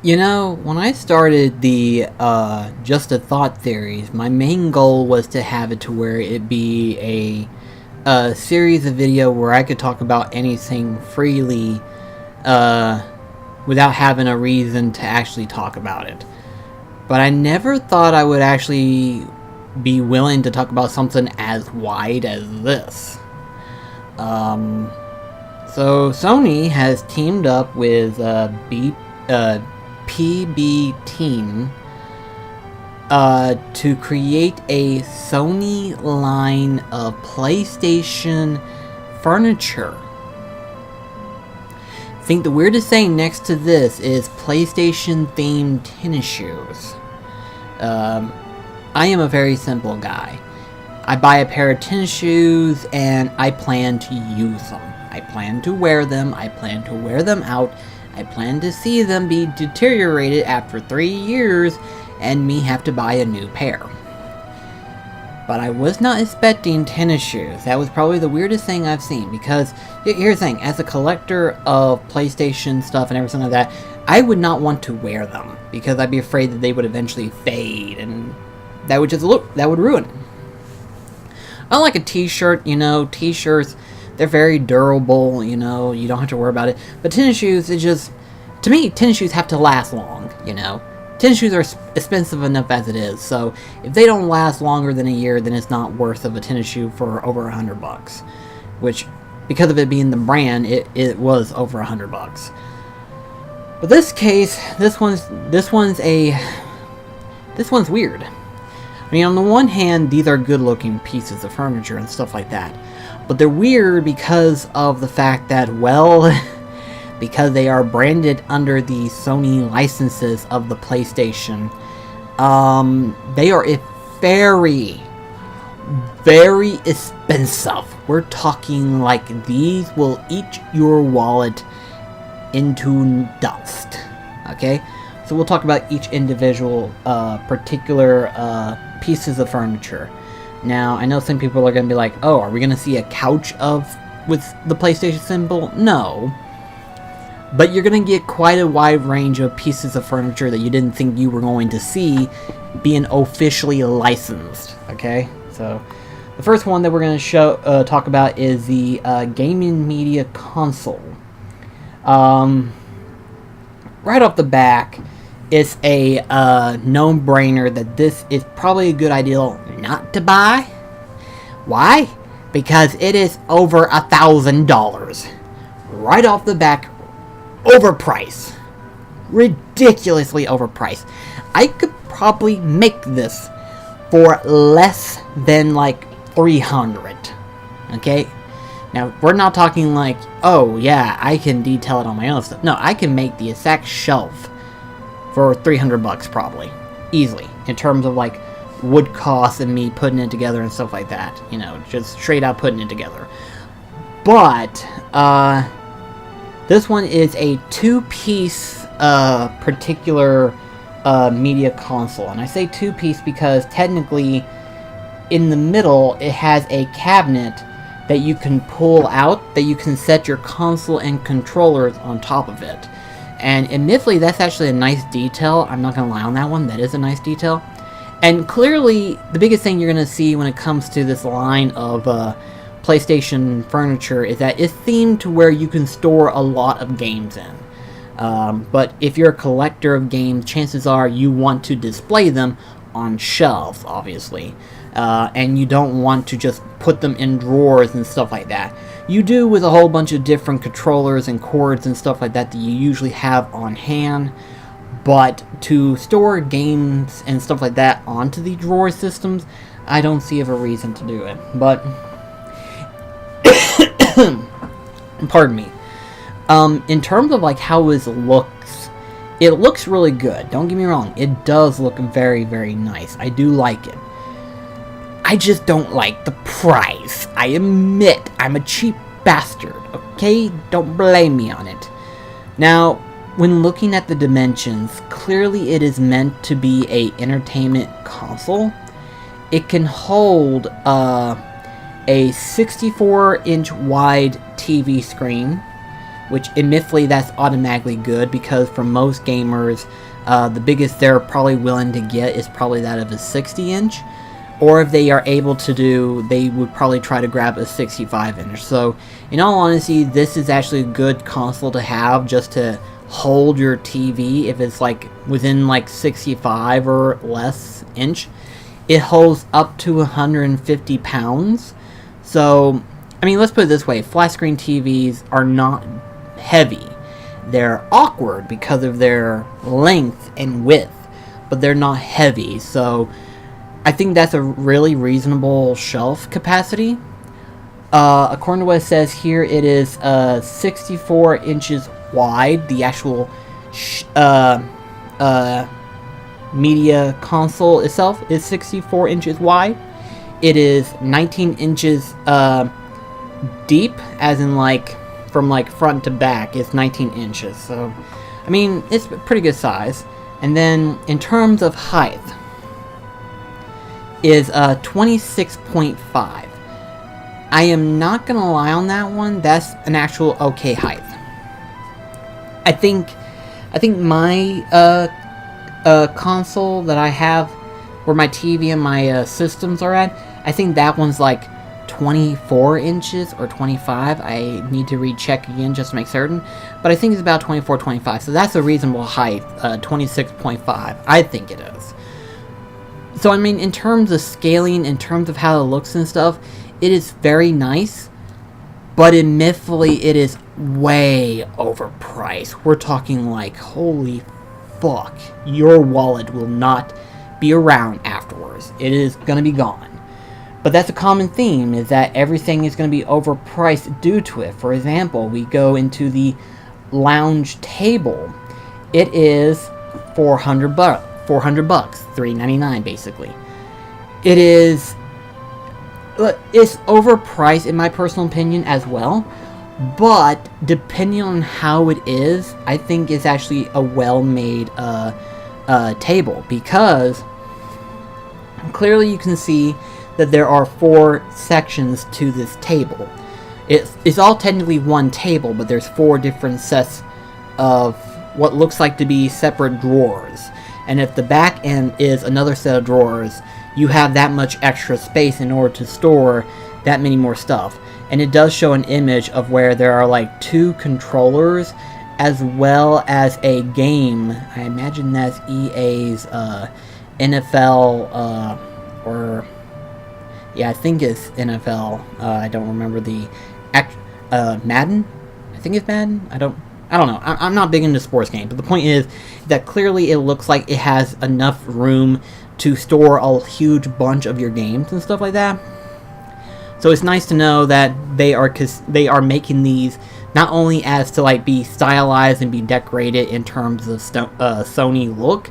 You know, when I started the Just a Thought series, my main goal was to have it to where it be a series of video where I could talk about anything freely without having a reason to actually talk about it. But I never thought I would actually be willing to talk about something as wide as this. So Sony has teamed up with PBteen to create a Sony line of PlayStation furniture. I think the weirdest thing next to this is PlayStation themed tennis shoes. I am a very simple guy. I buy a pair of tennis shoes and I plan to use them. I plan to wear them. I plan to wear them out. I plan to see them be deteriorated after 3 years and me have to buy a new pair. But I was not expecting tennis shoes. That was probably the weirdest thing I've seen, because here's the thing, as a collector of PlayStation stuff and everything like that, I would not want to wear them because I'd be afraid that they would eventually fade and that would ruin it. Unlike a t-shirt, t-shirts, they're very durable, you don't have to worry about it. But tennis shoes, to me, tennis shoes have to last long, Tennis shoes are expensive enough as it is, so if they don't last longer than a year, then it's not worth of a tennis shoe for over $100. Which, because of it being the brand, it was over $100. But this case, this one's weird. I mean, on the one hand, these are good-looking pieces of furniture and stuff like that. But they're weird because of the fact that, well, because they are branded under the Sony licenses of the PlayStation, they are very, very expensive. We're talking like these will eat your wallet into dust. Okay? So we'll talk about each individual particular pieces of furniture. Now, I know some people are going to be like, oh, are we going to see a couch with the PlayStation symbol? No. But you're going to get quite a wide range of pieces of furniture that you didn't think you were going to see being officially licensed. Okay? So, the first one that we're going to talk about is the gaming media console. Right off the back, it's a no-brainer that this is probably a good idea not to buy. Why? Because it is over $1,000. Right off the back, overpriced. Ridiculously overpriced. I could probably make this for less than like $300. Okay? Now, we're not talking like, oh yeah, I can detail it on my own stuff. No, I can make the exact shelf for $300 probably. Easily. In terms of like wood costs and me putting it together and stuff like that. Just straight out putting it together. But, this one is a two-piece particular media console. And I say two-piece because technically in the middle it has a cabinet that you can pull out, that you can set your console and controllers on top of it. And admittedly, that's actually a nice detail. I'm not going to lie on that one. That is a nice detail. And clearly, the biggest thing you're going to see when it comes to this line of PlayStation furniture is that it's themed to where you can store a lot of games in. But if you're a collector of games, chances are you want to display them on shelves, obviously. And you don't want to just put them in drawers and stuff like that. You do with a whole bunch of different controllers and cords and stuff like that you usually have on hand. But to store games and stuff like that onto the drawer systems, I don't see of a reason to do it. But, pardon me. In terms of like how it looks really good. Don't get me wrong. It does look very, very nice. I do like it. I just don't like the price. I admit I'm a cheap bastard, okay? Don't blame me on it. Now, when looking at the dimensions, clearly it is meant to be a entertainment console. It can hold a 64-inch wide TV screen which admittedly that's automatically good, because for most gamers, the biggest they're probably willing to get is probably that of a 60-inch. Or if they are able to do, they would probably try to grab a 65-inch. So, in all honesty, this is actually a good console to have just to hold your TV if it's like within like 65 or less inch. It holds up to 150 pounds. So, I mean, let's put it this way. Flat screen TVs are not heavy. They're awkward because of their length and width, but they're not heavy. So, I think that's a really reasonable shelf capacity. According to what it says here, it is 64 inches wide. The actual media console itself is 64 inches wide. It is 19 inches deep, as in like from like front to back. It's 19 inches. So, I mean, it's a pretty good size. And then in terms of height, is 26.5. I am not gonna lie on that one. That's an actual okay height. I think my console that I have, where my TV and my systems are at, I think that one's like 24 inches or 25. I need to recheck again just to make certain, but I think it's about 24, 25. So that's a reasonable height. 26.5. I think it is. So, I mean, in terms of scaling, in terms of how it looks and stuff, it is very nice, but admittedly, it is way overpriced. We're talking like, holy fuck, your wallet will not be around afterwards. It is going to be gone. But that's a common theme, is that everything is going to be overpriced due to it. For example, we go into the lounge table. It is $400, $399 basically. It's overpriced in my personal opinion as well, but depending on how it is, I think it's actually a well-made table, because clearly you can see that there are 4 sections to this table. It's all technically one table, but there's 4 different sets of what looks like to be separate drawers. And if the back end is another set of drawers, you have that much extra space in order to store that many more stuff. And it does show an image of where there are like 2 controllers as well as a game. I imagine that's EA's NFL I think it's NFL. I don't remember the Madden. I think it's Madden. I don't know. I'm not big into sports games, but the point is that clearly it looks like it has enough room to store a huge bunch of your games and stuff like that. So it's nice to know that they are making these not only as to like be stylized and be decorated in terms of Sony look,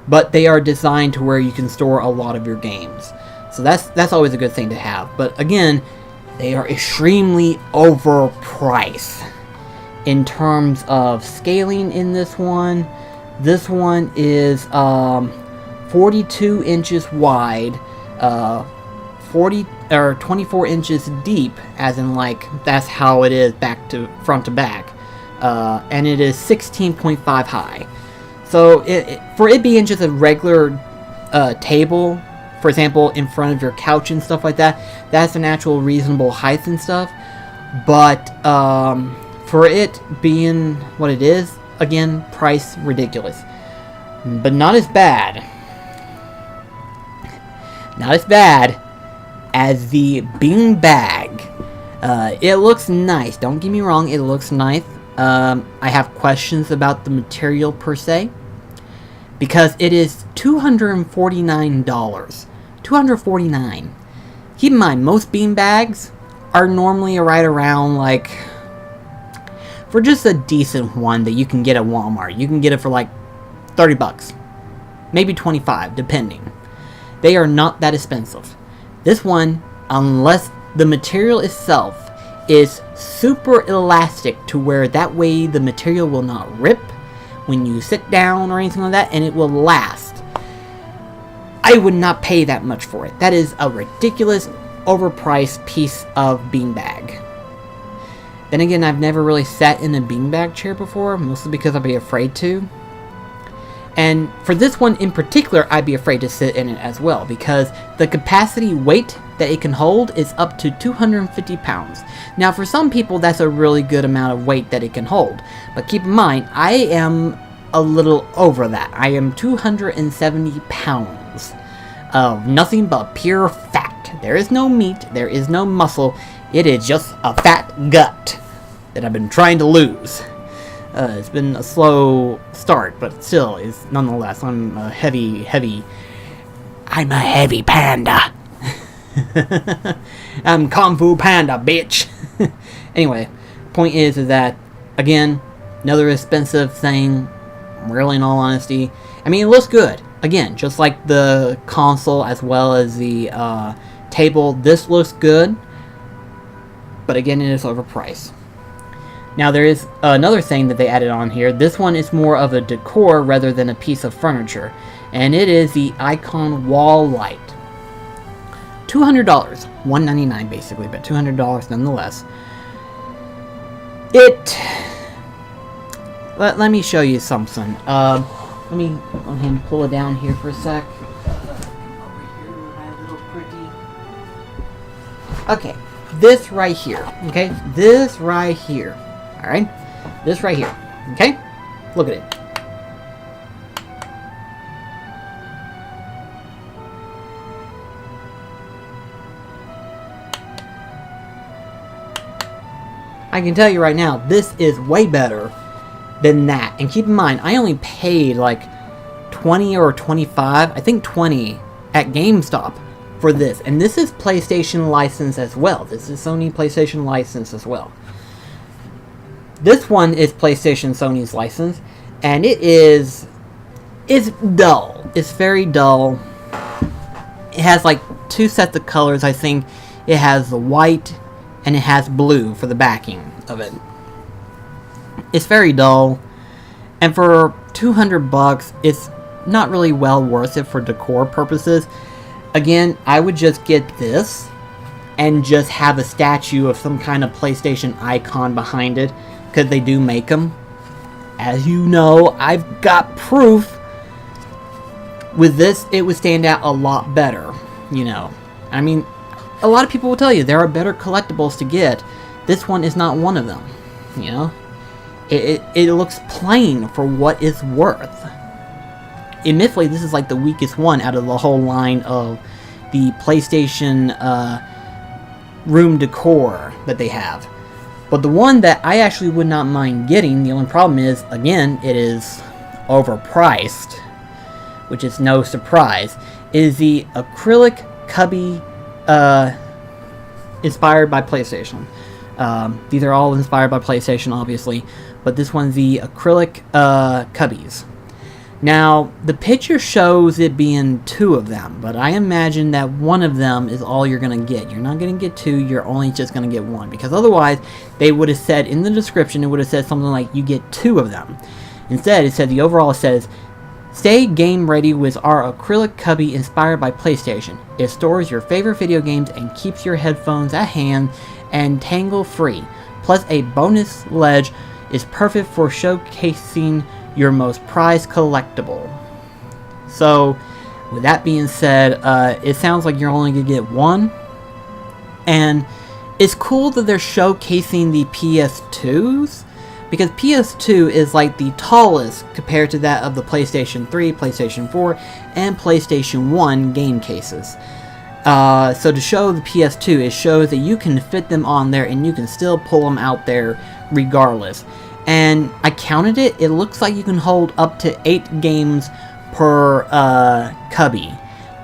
but they are designed to where you can store a lot of your games. So that's always a good thing to have. But again, they are extremely overpriced. In terms of scaling in this one is 42 inches wide, 24 inches deep, as in like that's how it is front to back, and it is 16.5 high. So for it being just a regular table, for example, in front of your couch and stuff like that, that's an actual reasonable height and stuff. But for it being what it is, again, price ridiculous. But not as bad. Not as bad as the beanbag. It looks nice. Don't get me wrong, it looks nice. I have questions about the material per se, because it is $249. $249. Keep in mind, most beanbags are normally right around like, for just a decent one that you can get at Walmart, you can get it for like $30, maybe $25, depending. They are not that expensive. This one, unless the material itself is super elastic to where that way the material will not rip when you sit down or anything like that, and it will last, I would not pay that much for it. That is a ridiculous, overpriced piece of beanbag. Then again, I've never really sat in a beanbag chair before, mostly because I'd be afraid to. And for this one in particular, I'd be afraid to sit in it as well, because the capacity weight that it can hold is up to 250 pounds. Now, for some people, that's a really good amount of weight that it can hold. But keep in mind, I am a little over that. I am 270 pounds of nothing but pure fat. There is no meat, there is no muscle. It is just a fat gut that I've been trying to lose. It's been a slow start, but still, is nonetheless, I'm a heavy panda. I'm Kung Fu Panda, bitch. Anyway, point is that, again, another expensive thing, really, in all honesty. I mean, it looks good. Again, just like the console as well as the table, this looks good. But again, it is overpriced. Now, there is another thing that they added on here. This one is more of a decor rather than a piece of furniture. And it is the Icon Wall Light. $200. $199 basically, but $200 nonetheless. Let me show you something. Let me go ahead and pull it down here for a sec. Over here, my little pretty. Okay, this right here. Okay, this right here. Alright? This right here. Okay? Look at it. I can tell you right now, this is way better than that. And keep in mind, I only paid like 20 or 25, I think 20 at GameStop for this. And this is PlayStation license as well. This is Sony PlayStation license as well. This one is PlayStation Sony's license, and it's dull. It's very dull. It has like two sets of colors, I think. It has the white and it has blue for the backing of it. It's very dull, and for $200, it's not really well worth it for decor purposes. Again, I would just get this and just have a statue of some kind of PlayStation icon behind it, because they do make them. As you know, I've got proof. With this, it would stand out a lot better, you know. I mean, a lot of people will tell you there are better collectibles to get. This one is not one of them, you know. It looks plain for what it's worth. Admittedly, this is like the weakest one out of the whole line of the PlayStation room decor that they have. But the one that I actually would not mind getting, the only problem is, again, it is overpriced, which is no surprise, is the acrylic cubby inspired by PlayStation. These are all inspired by PlayStation, obviously, but this one's the acrylic cubbies. Now, the picture shows it being two of them, but I imagine that one of them is all you're going to get. You're not going to get two, you're only just going to get one, because otherwise, they would have said in the description, it would have said something like, you get two of them. Instead, it said, the overall says, stay game ready with our acrylic cubby inspired by PlayStation. It stores your favorite video games and keeps your headphones at hand and tangle free. Plus, a bonus ledge is perfect for showcasing your most prized collectible. So, with that being said, it sounds like you're only going to get one. And it's cool that they're showcasing the PS2s, because PS2 is like the tallest compared to that of the PlayStation 3, PlayStation 4, and PlayStation 1 game cases. So to show the PS2, it shows that you can fit them on there and you can still pull them out there regardless. And I counted it, it looks like you can hold up to 8 games per cubby,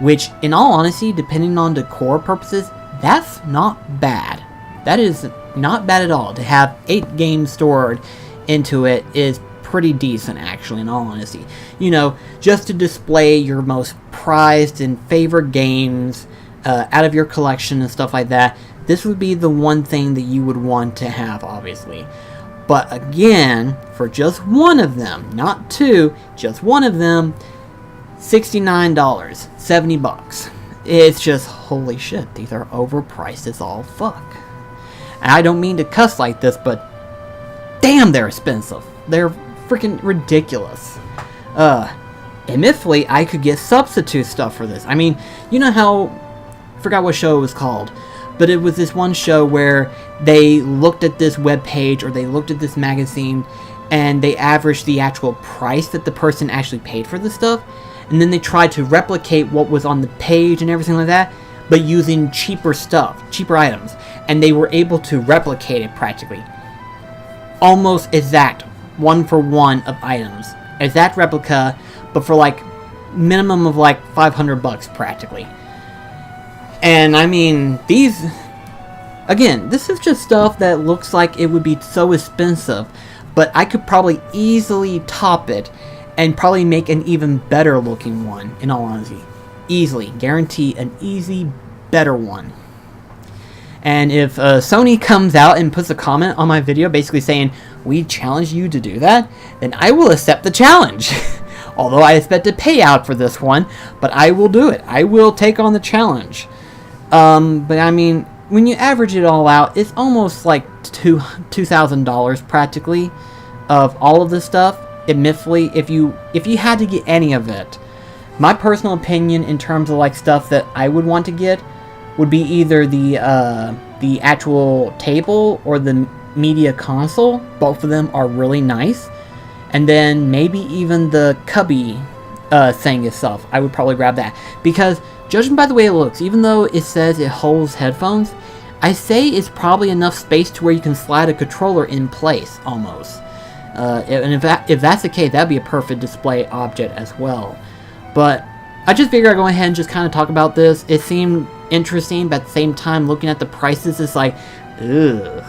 which in all honesty, depending on decor purposes, that's not bad. That is not bad at all. To have 8 games stored into it is pretty decent, actually, in all honesty. You know, just to display your most prized and favorite games out of your collection and stuff like that, this would be the one thing that you would want to have, obviously. But again, for just one of them, not two, just one of them, $69, $70. It's just, holy shit, these are overpriced as all fuck. And I don't mean to cuss like this, but damn, they're expensive. They're freaking ridiculous. Admittedly, I could get substitute stuff for this. I mean, you know how, I forgot what show it was called, but it was this one show where they looked at this web page or they looked at this magazine and they averaged the actual price that the person actually paid for the stuff, and then they tried to replicate what was on the page and everything like that, but using cheaper stuff, cheaper items, and they were able to replicate it practically. Almost exact, one for one of items. Exact replica, but for like minimum of like $500 practically. And I mean, these, again, this is just stuff that looks like it would be so expensive, but I could probably easily top it and probably make an even better looking one, in all honesty. Easily. Guarantee an easy, better one. And if Sony comes out and puts a comment on my video basically saying, we challenge you to do that, then I will accept the challenge. Although I expect a payout for this one, but I will do it. I will take on the challenge. But I mean, when you average it all out, it's almost like $2,000 practically of all of this stuff. Admittedly, if you had to get any of it, my personal opinion in terms of like stuff that I would want to get would be either the actual table or the media console. Both of them are really nice. And then maybe even the cubby thing itself. I would probably grab that. Because judging by the way it looks, even though it says it holds headphones, I say it's probably enough space to where you can slide a controller in place, almost. And if that's the case, that'd be a perfect display object as well. But I just figured I'd go ahead and just kind of talk about this. It seemed interesting, but at the same time, looking at the prices, it's like, ugh,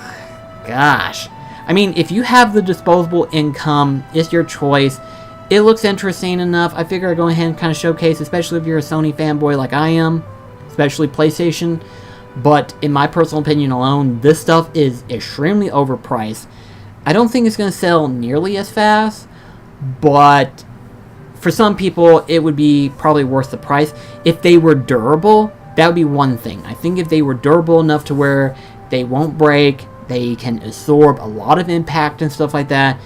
gosh. I mean, if you have the disposable income, it's your choice. It looks interesting enough. I figure I'd go ahead and kind of showcase, especially if you're a Sony fanboy like I am, especially PlayStation. But in my personal opinion alone, this stuff is extremely overpriced. I don't think it's going to sell nearly as fast, but for some people, it would be probably worth the price. If they were durable, that would be one thing. I think if they were durable enough to where they won't break, they can absorb a lot of impact and stuff like that,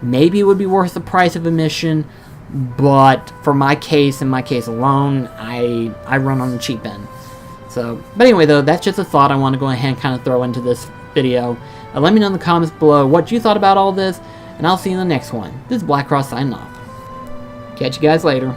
maybe it would be worth the price of admission. But for my case, in my case alone, I run on the cheap end. So, but anyway though, that's just a thought I want to go ahead and kind of throw into this video. Let me know in the comments below what you thought about all this, and I'll see you in the next one. This is BlackCross signing off. Catch you guys later.